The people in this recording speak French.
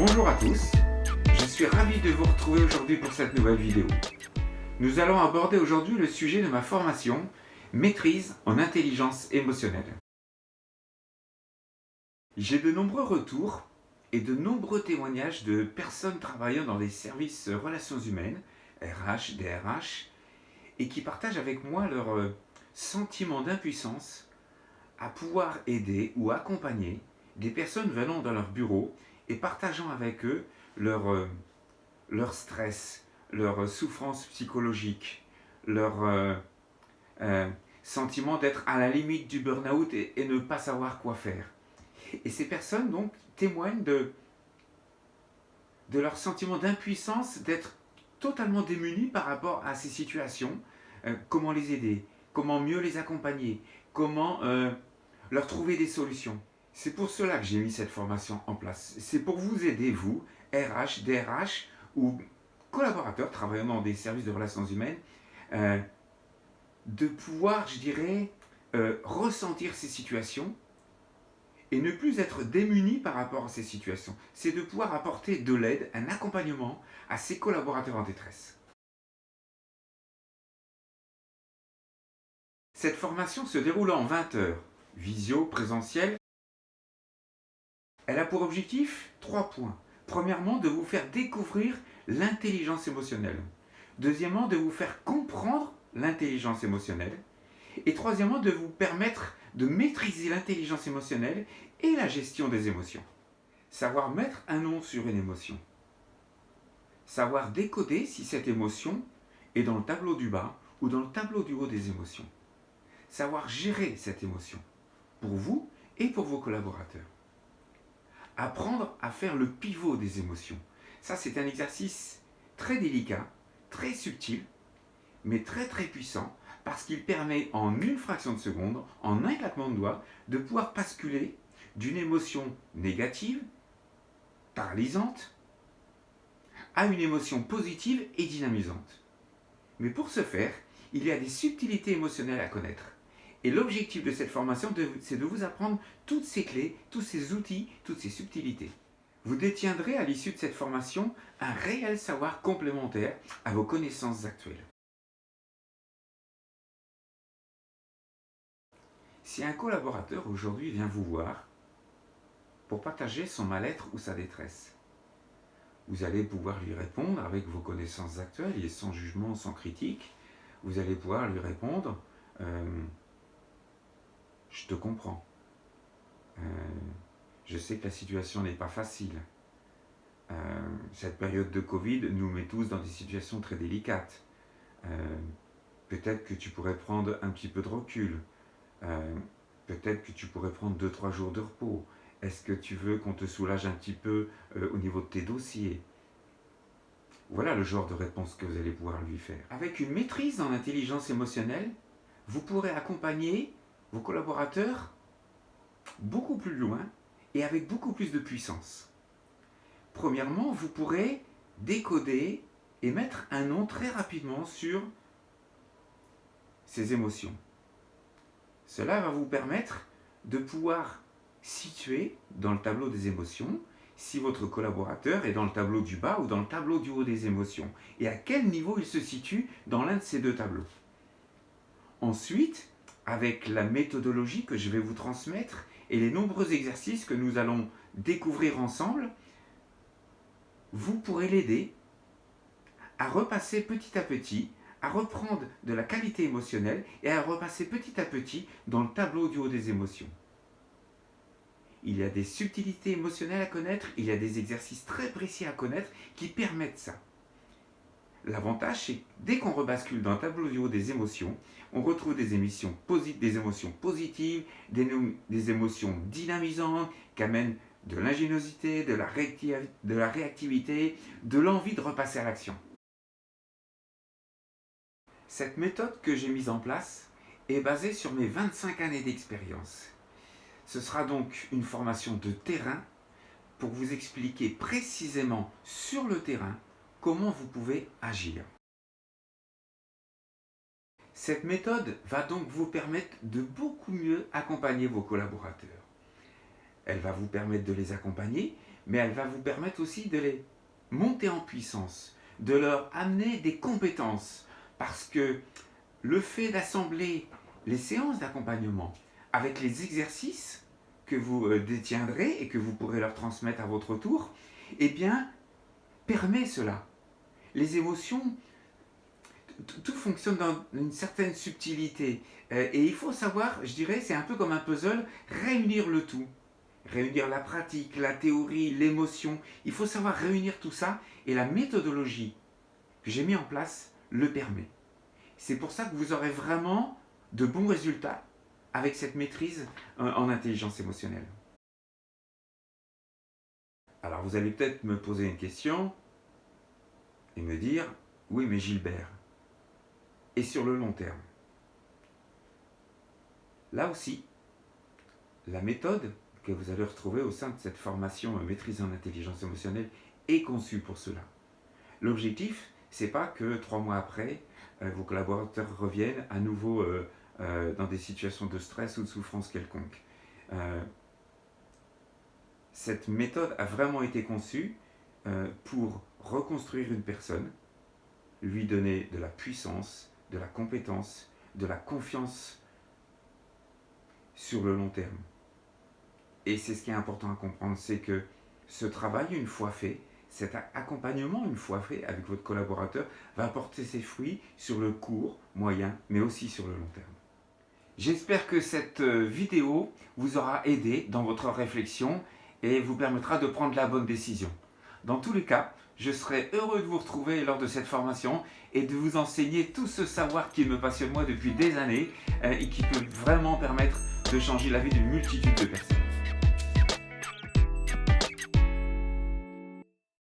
Bonjour à tous, je suis ravi de vous retrouver aujourd'hui pour cette nouvelle vidéo. Nous allons aborder aujourd'hui le sujet de ma formation Maîtrise en intelligence émotionnelle. J'ai de nombreux retours et de nombreux témoignages de personnes travaillant dans les services relations humaines, RH, DRH, et qui partagent avec moi leur sentiment d'impuissance à pouvoir aider ou accompagner des personnes venant dans leur bureau et partageant avec eux leur stress, leur souffrance psychologique, leur sentiment d'être à la limite du burn-out et ne pas savoir quoi faire. Et ces personnes donc témoignent de leur sentiment d'impuissance, d'être totalement démunis par rapport à ces situations. Comment les aider, comment mieux les accompagner, comment leur trouver des solutions. C'est pour cela que j'ai mis cette formation en place. C'est pour vous aider, vous, RH, DRH ou collaborateurs travaillant dans des services de relations humaines, de pouvoir, je dirais, ressentir ces situations et ne plus être démunis par rapport à ces situations. C'est de pouvoir apporter de l'aide, un accompagnement à ces collaborateurs en détresse. Cette formation se déroule en 20 heures, visio, présentiel. Elle a pour objectif 3 points. Premièrement, de vous faire découvrir l'intelligence émotionnelle. Deuxièmement, de vous faire comprendre l'intelligence émotionnelle. Et troisièmement, de vous permettre de maîtriser l'intelligence émotionnelle et la gestion des émotions. Savoir mettre un nom sur une émotion. Savoir décoder si cette émotion est dans le tableau du bas ou dans le tableau du haut des émotions. Savoir gérer cette émotion pour vous et pour vos collaborateurs. Apprendre à faire le pivot des émotions. Ça, c'est un exercice très délicat, très subtil, mais très très puissant, parce qu'il permet en une fraction de seconde, en un claquement de doigts, de pouvoir basculer d'une émotion négative, paralysante, à une émotion positive et dynamisante. Mais pour ce faire, il y a des subtilités émotionnelles à connaître. Et l'objectif de cette formation, c'est de vous apprendre toutes ces clés, tous ces outils, toutes ces subtilités. Vous détiendrez à l'issue de cette formation un réel savoir complémentaire à vos connaissances actuelles. Si un collaborateur aujourd'hui vient vous voir pour partager son mal-être ou sa détresse, vous allez pouvoir lui répondre avec vos connaissances actuelles et sans jugement, sans critique. Vous allez pouvoir lui répondre je te comprends. Je sais que la situation n'est pas facile. Cette période de Covid nous met tous dans des situations très délicates. Peut-être que tu pourrais prendre un petit peu de recul. Peut-être que tu pourrais prendre 2-3 jours de repos. Est-ce que tu veux qu'on te soulage un petit peu au niveau de tes dossiers? Voilà le genre de réponse que vous allez pouvoir lui faire. Avec une maîtrise en intelligence émotionnelle, vous pourrez accompagner vos collaborateurs beaucoup plus loin et avec beaucoup plus de puissance. Premièrement, vous pourrez décoder et mettre un nom très rapidement sur ces émotions. Cela va vous permettre de pouvoir situer dans le tableau des émotions si votre collaborateur est dans le tableau du bas ou dans le tableau du haut des émotions et à quel niveau il se situe dans l'un de ces deux tableaux. Ensuite, avec la méthodologie que je vais vous transmettre et les nombreux exercices que nous allons découvrir ensemble, vous pourrez l'aider à repasser petit à petit, à reprendre de la qualité émotionnelle et à repasser petit à petit dans le tableau du haut des émotions. Il y a des subtilités émotionnelles à connaître, il y a des exercices très précis à connaître qui permettent ça. L'avantage, c'est que dès qu'on rebascule dans le tableau du haut des émotions, on retrouve des émotions positives, des émotions dynamisantes qui amènent de l'ingéniosité, de la réactivité, de l'envie de repasser à l'action. Cette méthode que j'ai mise en place est basée sur mes 25 années d'expérience. Ce sera donc une formation de terrain pour vous expliquer précisément sur le terrain comment vous pouvez agir. Cette méthode va donc vous permettre de beaucoup mieux accompagner vos collaborateurs. Elle va vous permettre de les accompagner, mais elle va vous permettre aussi de les monter en puissance, de leur amener des compétences. Parce que le fait d'assembler les séances d'accompagnement avec les exercices que vous détiendrez et que vous pourrez leur transmettre à votre tour, eh bien, permet cela. Les émotions, tout fonctionne dans une certaine subtilité. Et il faut savoir, je dirais, c'est un peu comme un puzzle, réunir le tout. Réunir la pratique, la théorie, l'émotion. Il faut savoir réunir tout ça et la méthodologie que j'ai mis en place le permet. C'est pour ça que vous aurez vraiment de bons résultats avec cette maîtrise en intelligence émotionnelle. Alors vous allez peut-être me poser une question et me dire, oui mais Gilbert, et sur le long terme? Là aussi, la méthode que vous allez retrouver au sein de cette formation maîtrise en intelligence émotionnelle est conçue pour cela. L'objectif, c'est pas que 3 mois après, vos collaborateurs reviennent à nouveau dans des situations de stress ou de souffrance quelconque. Cette méthode a vraiment été conçue pour reconstruire une personne, lui donner de la puissance, de la compétence, de la confiance sur le long terme. Et c'est ce qui est important à comprendre, c'est que ce travail, une fois fait, cet accompagnement, une fois fait avec votre collaborateur, va porter ses fruits sur le court, moyen, mais aussi sur le long terme. J'espère que cette vidéo vous aura aidé dans votre réflexion et vous permettra de prendre la bonne décision. Dans tous les cas, je serai heureux de vous retrouver lors de cette formation et de vous enseigner tout ce savoir qui me passionne moi depuis des années et qui peut vraiment permettre de changer la vie d'une multitude de personnes.